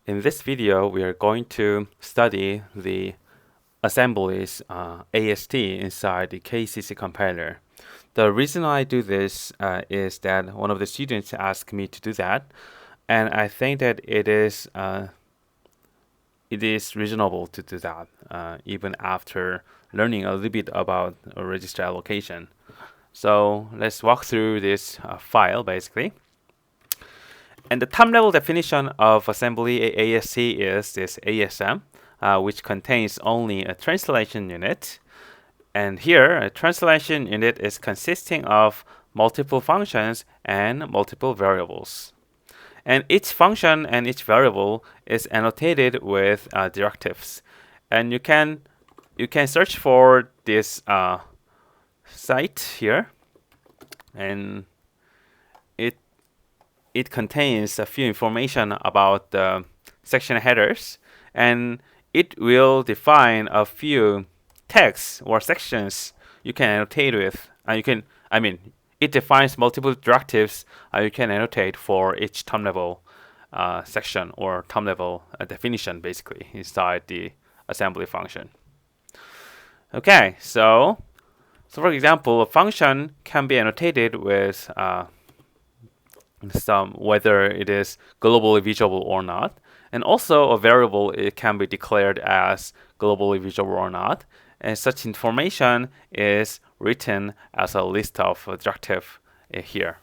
In this video, we are going to study the assemblies AST inside the KCC compiler. The reason I do this is that one of the students asked me to do that, and I think that it is reasonable to do that even after learning a little bit about register allocation. So let's walk through this file basically. And the top-level definition of assembly AST is this ASM, which contains only a translation unit. And here, a translation unit is consisting of multiple functions and multiple variables. And each function and each variable is annotated with directives. And you can search for this site here, and it contains a few information about the section headers, and it will define a few texts or sections you can annotate with. It defines multiple directives you can annotate for each top-level section or top-level definition, basically, inside the assembly function. Okay, so for example, a function can be annotated with whether it is globally visible or not, and also a variable, it can be declared as globally visible or not, and such information is written as a list of directive here.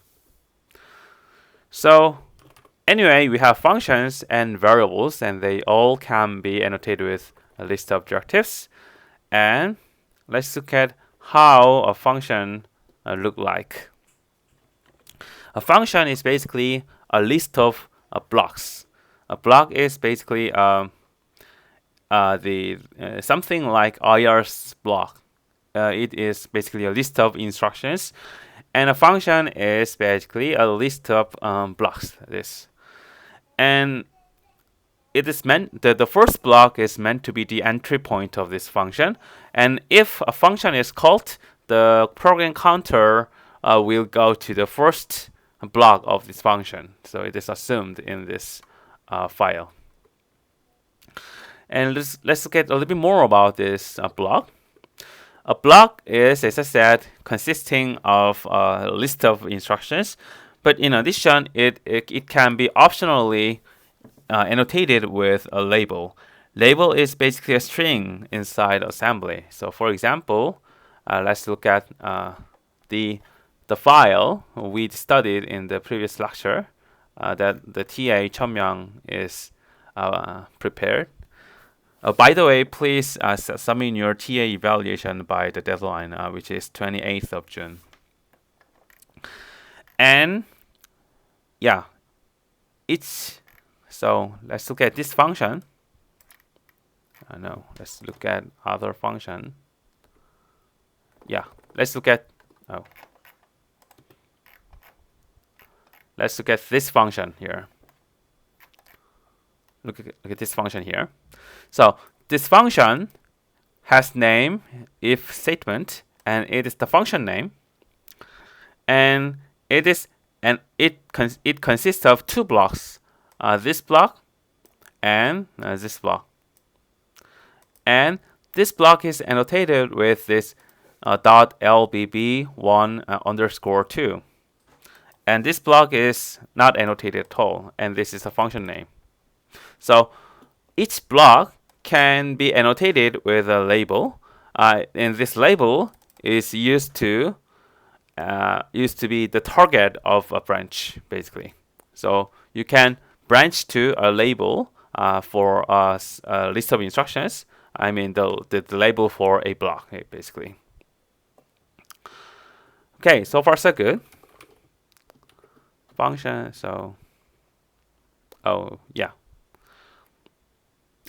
So anyway, we have functions and variables, and they all can be annotated with a list of directives. And let's look at how a function look like. A function is basically a list of blocks. A block is basically something like IR's block. It is basically a list of instructions, and a function is basically a list of blocks. And it is meant that the first block is meant to be the entry point of this function. And if a function is called, the program counter will go to the first block of this function. So it is assumed in this file. And let's look at a little bit more about this block. A block is, as I said, consisting of a list of instructions, but in addition, it can be optionally annotated with a label. Label is basically a string inside assembly. So for example, let's look at the file we studied in the previous lecture that the TA Chomyang is prepared. By the way, please submit your TA evaluation by the deadline, which is 28th of June. And yeah, so let's look at this function. Let's look at other function. Yeah, let's look at this function here. Look at this function here. So this function has name if statement, and it is the function name, and it consists of two blocks, this block and this block. And this block is annotated with this .lbb1 _2. And this block is not annotated at all, and this is a function name. So each block can be annotated with a label, and this label is used to be the target of a branch, basically. So you can branch to a label for a list of instructions. I mean the label for a block, basically. Okay, so far so good. Function. So,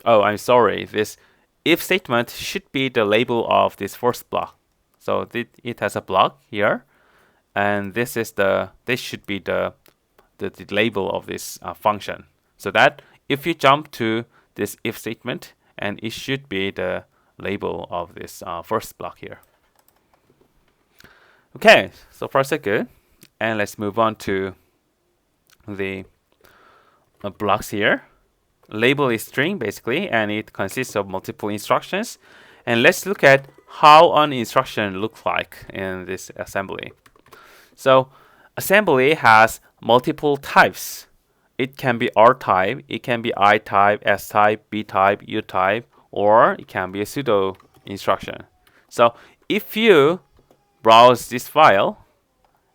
I'm sorry. This if statement should be the label of this first block. So it has a block here, and this should be the label of this function. So that if you jump to this if statement, and it should be the label of this first block here. Okay, so far so good. And let's move on to the blocks here. label is string basically, and it consists of multiple instructions. And let's look at how an instruction looks like in this assembly. So assembly has multiple types. It can be R type, it can be I type, S type, B type, U type, or it can be a pseudo instruction. So if you browse this file,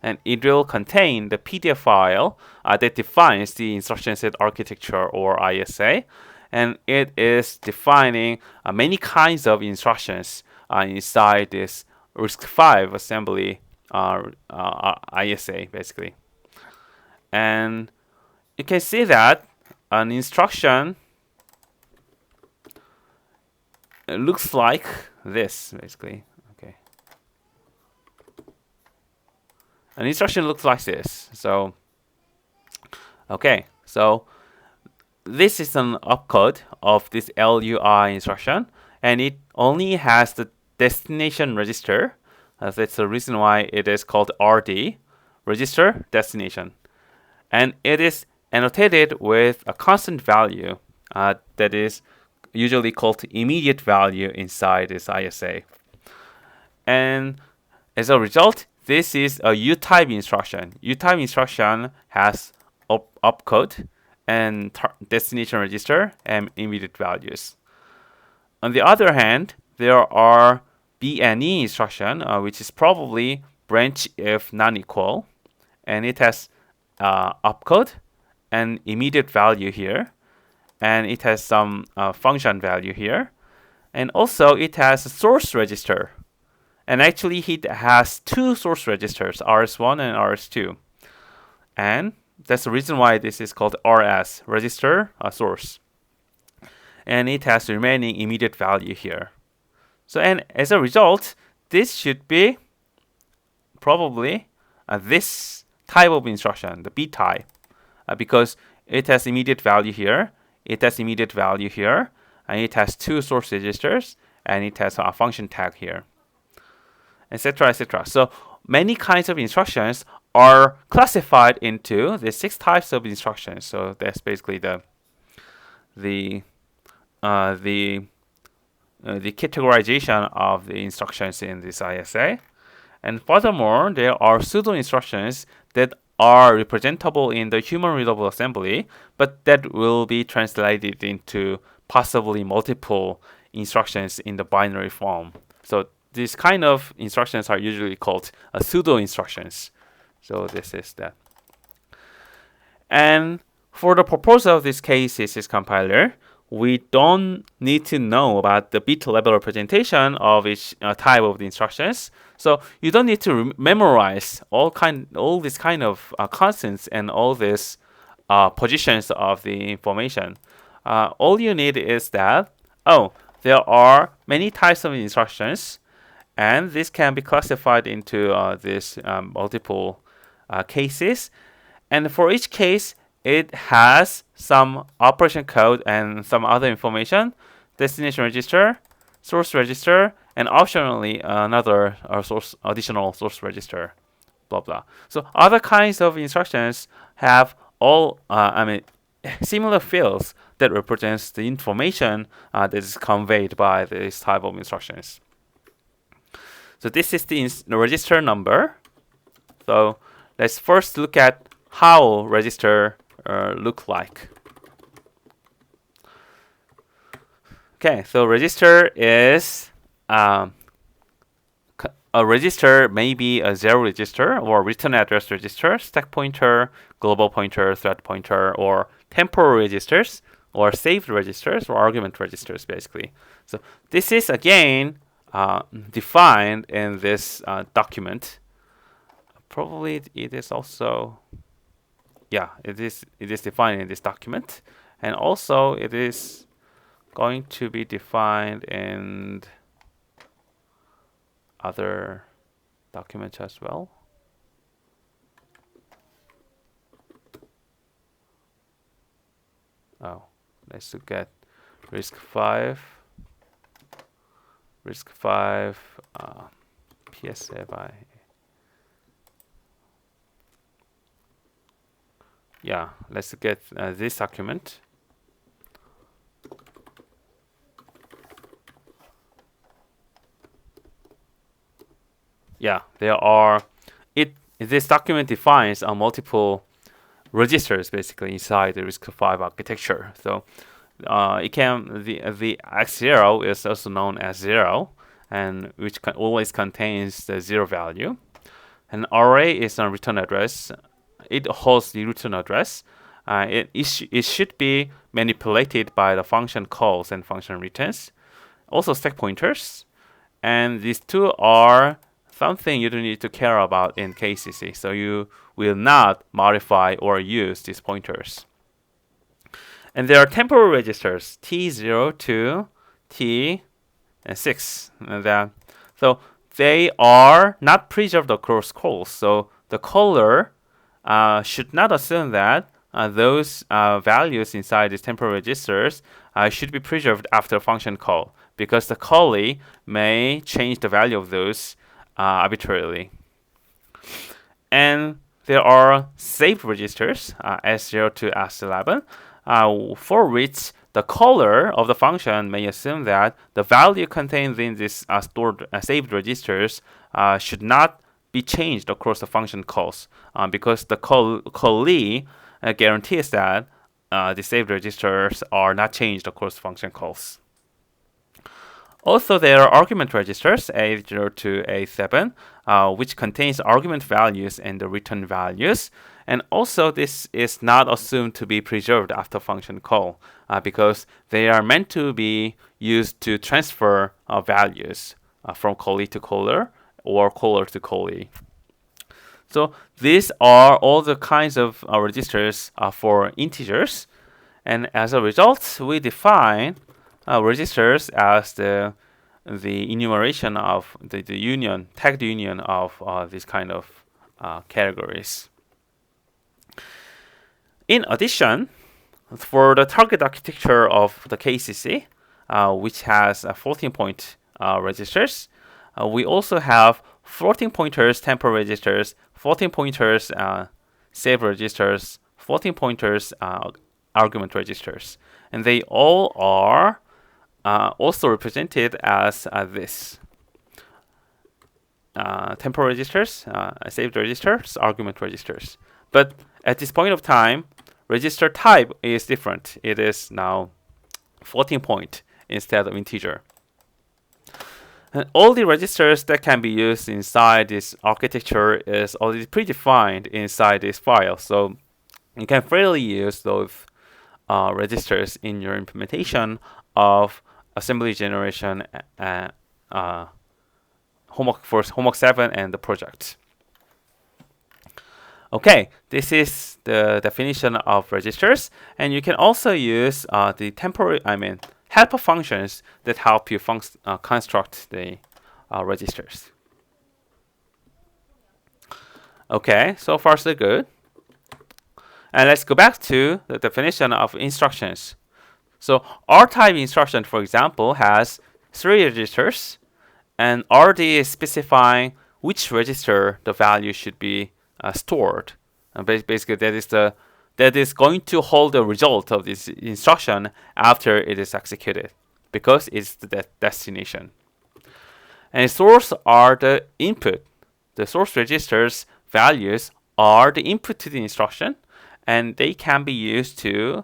and it will contain the PDF file that defines the instruction set architecture, or ISA, and it is defining many kinds of instructions inside this RISC-V assembly ISA basically. And you can see that an instruction looks like this basically. Okay, an instruction looks like this. So okay, so this is an opcode of this LUI instruction, and it only has the destination register. That's the reason why it is called RD, register destination. And it is annotated with a constant value that is usually called immediate value inside this ISA. And as a result, this is a U-type instruction. U-type instruction has opcode and destination register and immediate values. On the other hand, there are B and E instruction, which is probably branch if non-equal, and it has opcode and immediate value here, and it has some function value here, and also it has a source register, and actually it has two source registers, RS1 and RS2, and that's the reason why this is called RS, register source, and it has the remaining immediate value here. So, and as a result, this should be probably this type of instruction, the B type, because it has immediate value here, it has immediate value here, and it has two source registers, and it has a function tag here, etc., etc. So many kinds of instructions are classified into the 6 types of instructions. So that's basically the categorization of the instructions in this ISA. And furthermore, there are pseudo instructions that are representable in the human readable assembly, but that will be translated into possibly multiple instructions in the binary form. So these kind of instructions are usually called pseudo instructions. So this is that. And for the purpose of this KAIST compiler, we don't need to know about the bit level representation of each type of the instructions. So you don't need to memorize all these kind of constants and all these positions of the information. All you need is that, there are many types of instructions, and this can be classified into these multiple cases. And for each case, it has some operation code and some other information, destination register, source register, and optionally another additional source register, blah blah. So other kinds of instructions have all similar fields that represents the information that is conveyed by this type of instructions. So this is the register number. So let's first look at how register look like. Okay, so register is a register may be a 0 register or return address register, stack pointer, global pointer, thread pointer, or temporal registers, or saved registers, or argument registers, basically. So this is again defined in this document. Probably it is also, yeah, it is defined in this document, and also it is going to be defined in other documents as well. Oh, let's look at RISC-V, PSFI. Yeah, let's get this document. yeah, there are. This document defines multiple registers basically inside the RISC-V architecture. So it can the X0 is also known as 0, and which always contains the 0 value. An array is a return address. It holds the return address. It should be manipulated by the function calls and function returns. Also stack pointers. And these two are something you don't need to care about in KCC. So you will not modify or use these pointers. And there are temporal registers T0 to T6. So they are not preserved across calls. So the caller should not assume that those values inside these temporal registers should be preserved after function call, because the callee may change the value of those arbitrarily. And there are saved registers, S0 to S11, for which the caller of the function may assume that the value contained in these stored saved registers should not be changed across the function calls, because the callee guarantees that the saved registers are not changed across function calls. Also, there are argument registers A0 to A7, which contains argument values and the return values. And also, this is not assumed to be preserved after function call, because they are meant to be used to transfer values from callee to caller or caller to callee. So these are all the kinds of registers for integers. And as a result, we define registers as the enumeration of the union, tagged union of these kind of categories. In addition, for the target architecture of the KCC, which has 14-point registers, we also have floating pointers, temporal registers, 14 pointers, save registers, 14 pointers, argument registers, and they all are also represented as this: temporal registers, saved registers, argument registers. But at this point of time, register type is different. It is now 14-point instead of integer. And all the registers that can be used inside this architecture is already predefined inside this file. So you can freely use those registers in your implementation of assembly generation homework 7 and the project. Okay, this is the definition of registers, and you can also use the helper functions that help you construct the registers. Okay, so far so good. And let's go back to the definition of instructions. So R-type instruction, for example, has 3 registers, and RD is specifying which register the value should be stored. And basically, that is going to hold the result of this instruction after it is executed, because it's the destination. And source are the input. The source register's values are the input to the instruction, and they can be used to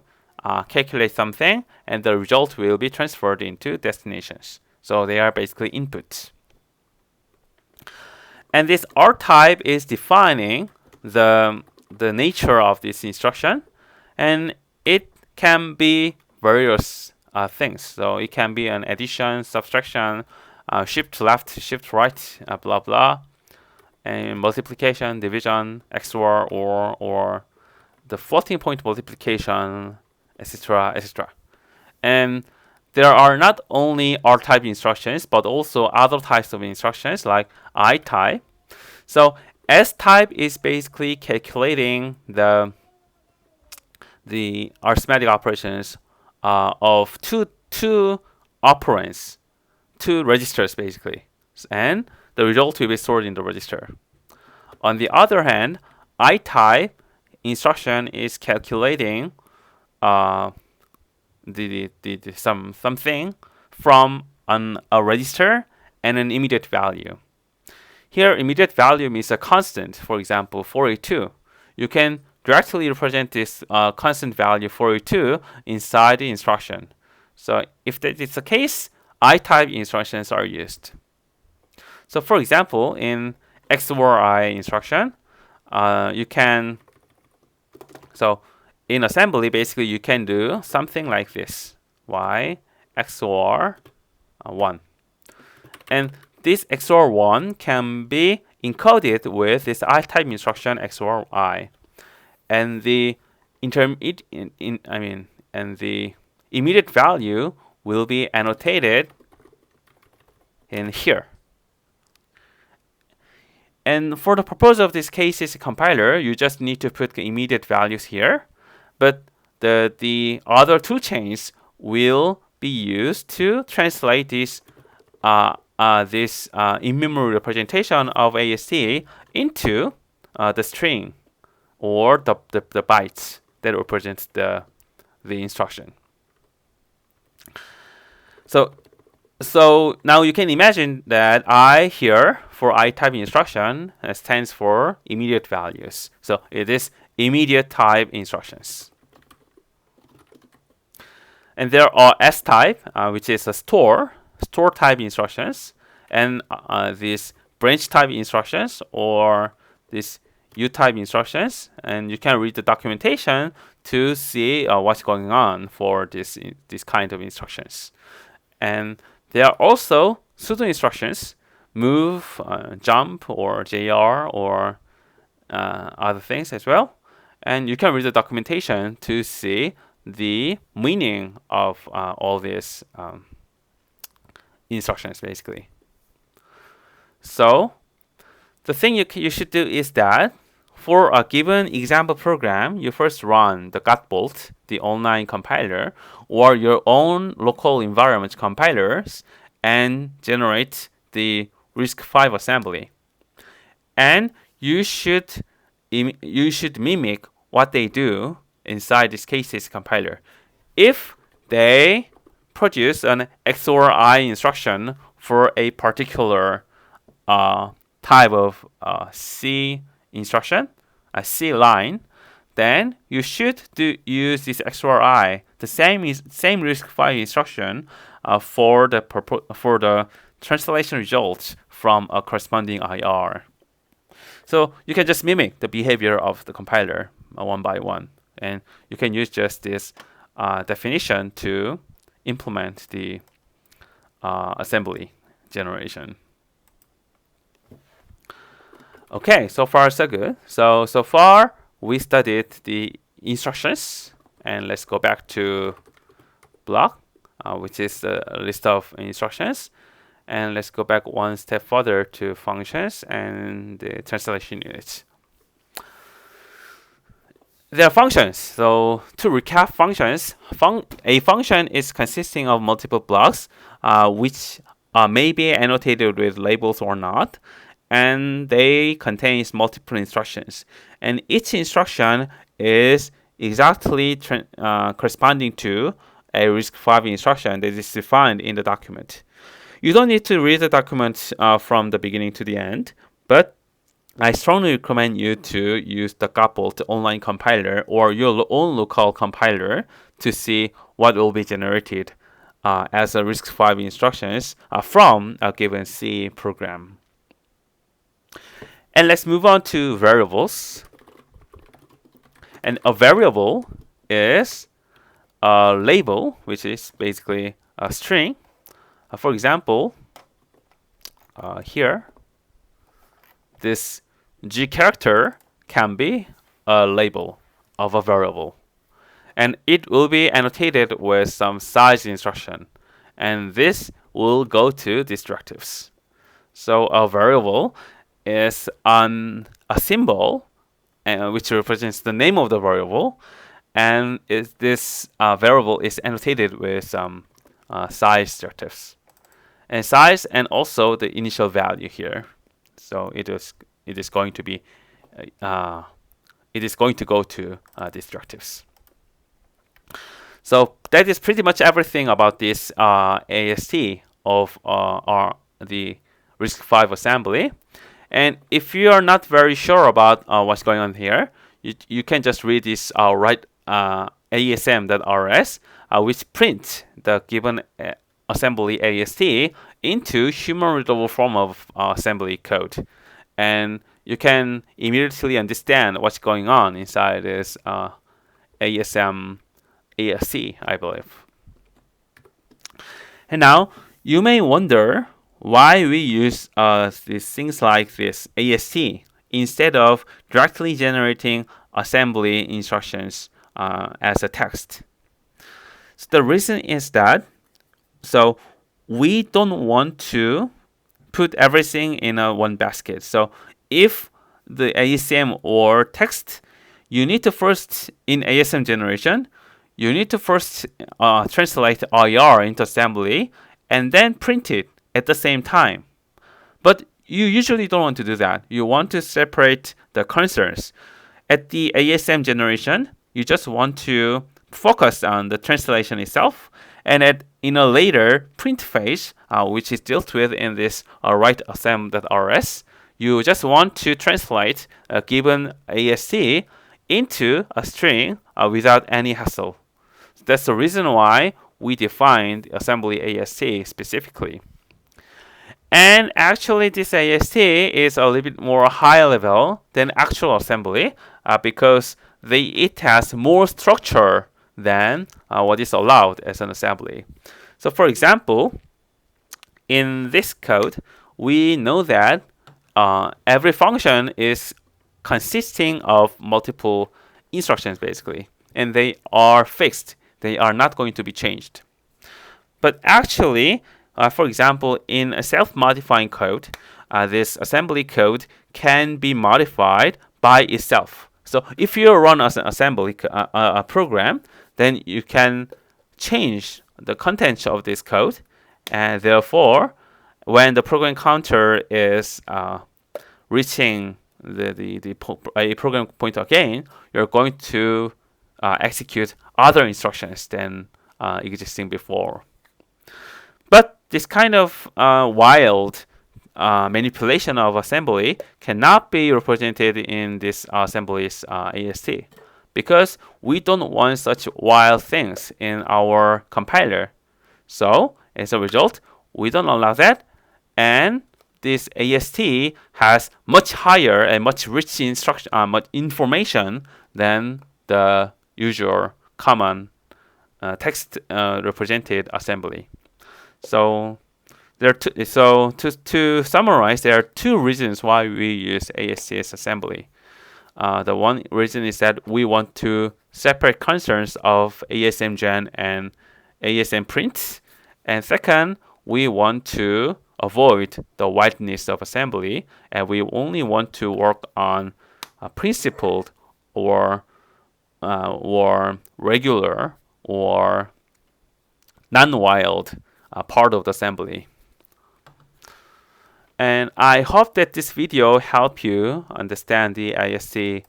calculate something, and the result will be transferred into destinations. So they are basically inputs. And this R type is defining the nature of this instruction, and it can be various things. So it can be an addition, subtraction, shift left, shift right, blah blah, and multiplication, division, XOR, or the 14-point multiplication, etc., etc. And there are not only R-type instructions, but also other types of instructions like I-type. So S-type is basically calculating the arithmetic operations of two operands, 2 registers basically, and the result will be stored in the register. On the other hand, I-type instruction is calculating something from a register and an immediate value. here immediate value means a constant, for example 482. You can directly represent this constant value 482 inside the instruction. So if that is the case, I-type instructions are used. So for example, in XOR I instruction, you can, so in assembly, basically you can do something like this. Y XOR 1. And this XOR 1 can be encoded with this I-type instruction XOR I. And the and the immediate value will be annotated in here. And for the purpose of this KAIST compiler, you just need to put the immediate values here. But the other two chains will be used to translate this in-memory representation of AST into the string or the bytes that represents the instruction. So now you can imagine that I here for I-type instruction stands for immediate values. So it is immediate type instructions. And there are S-type, which is a store type instructions, and these branch type instructions or these U-type instructions. And you can read the documentation to see what's going on for this kind of instructions. And there are also pseudo instructions, move, jump, or JR, or other things as well. And you can read the documentation to see the meaning of all these instructions, basically. So the thing you should do is that for a given example program, you first run the Godbolt, the online compiler, or your own local environment compilers, and generate the RISC-V assembly. And you should mimic what they do inside this KAIST compiler. If they produce an XOR I instruction for a particular type of C instruction, a C line, then you should use this XOR I, the same RISC-V instruction for the translation results from a corresponding IR. So you can just mimic the behavior of the compiler one by one, and you can use just this definition to implement the assembly generation. Okay, so far so good. So far we studied the instructions, and let's go back to block, which is the list of instructions, and let's go back one step further to functions and the translation units. There are functions. So to recap functions, a function is consisting of multiple blocks, which may be annotated with labels or not, and they contains multiple instructions. And each instruction is exactly corresponding to a RISC-V instruction that is defined in the document. You don't need to read the document from the beginning to the end, but I strongly recommend you to use the Godbolt online compiler or your own local compiler to see what will be generated as a RISC-V instructions from a given C program. And let's move on to variables. And a variable is a label, which is basically a string. For example, here, this G character can be a label of a variable. And it will be annotated with some size instruction. And this will go to these directives. So a variable is a symbol which represents the name of the variable, and this variable is annotated with some size directives, and size, and also the initial value here. So it is going to be go to these directives. So that is pretty much everything about this AST of the RISC-V assembly. And if you are not very sure about what's going on here, you can just read this write ASM.RS, which prints the given assembly AST into human readable form of assembly code. And you can immediately understand what's going on inside this ASM AST, I believe. And now you may wonder why we use these things like this AST instead of directly generating assembly instructions as a text. So the reason is that we don't want to put everything in one basket. So if the ASM or text, you need to first, in ASM generation, you need to first translate IR into assembly and then print it at the same time. But you usually don't want to do that. You want to separate the concerns. At the ASM generation, you just want to focus on the translation itself, and in a later print phase, which is dealt with in this write asm.rs, you just want to translate a given AST into a string without any hassle. That's the reason why we defined assembly AST specifically. And actually, this AST is a little bit more high level than actual assembly because it has more structure than what is allowed as an assembly. So for example, in this code, we know that every function is consisting of multiple instructions basically, and they are fixed. They are not going to be changed. But actually, for example, in a self-modifying code, this assembly code can be modified by itself. So if you run as an assembly program, then you can change the contents of this code, and therefore, when the program counter is reaching a program pointer again, you're going to execute other instructions than existing before. But this kind of wild manipulation of assembly cannot be represented in this assembly's AST because we don't want such wild things in our compiler. So as a result, we don't allow that, and this AST has much higher and much rich much information than the usual common text represented assembly. So to summarize, there are two reasons why we use AST as assembly. The one reason is that we want to separate concerns of ASM gen and ASM print, and second, we want to avoid the wideness of assembly, and we only want to work on principled or regular or non-wild part of the assembly. And I hope that this video helped you understand the AST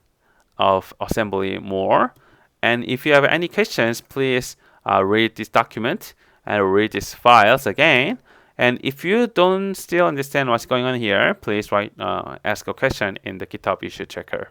of assembly more. And if you have any questions, please read this document and read these files again. And if you don't still understand what's going on here, please ask a question in the GitHub issue checker.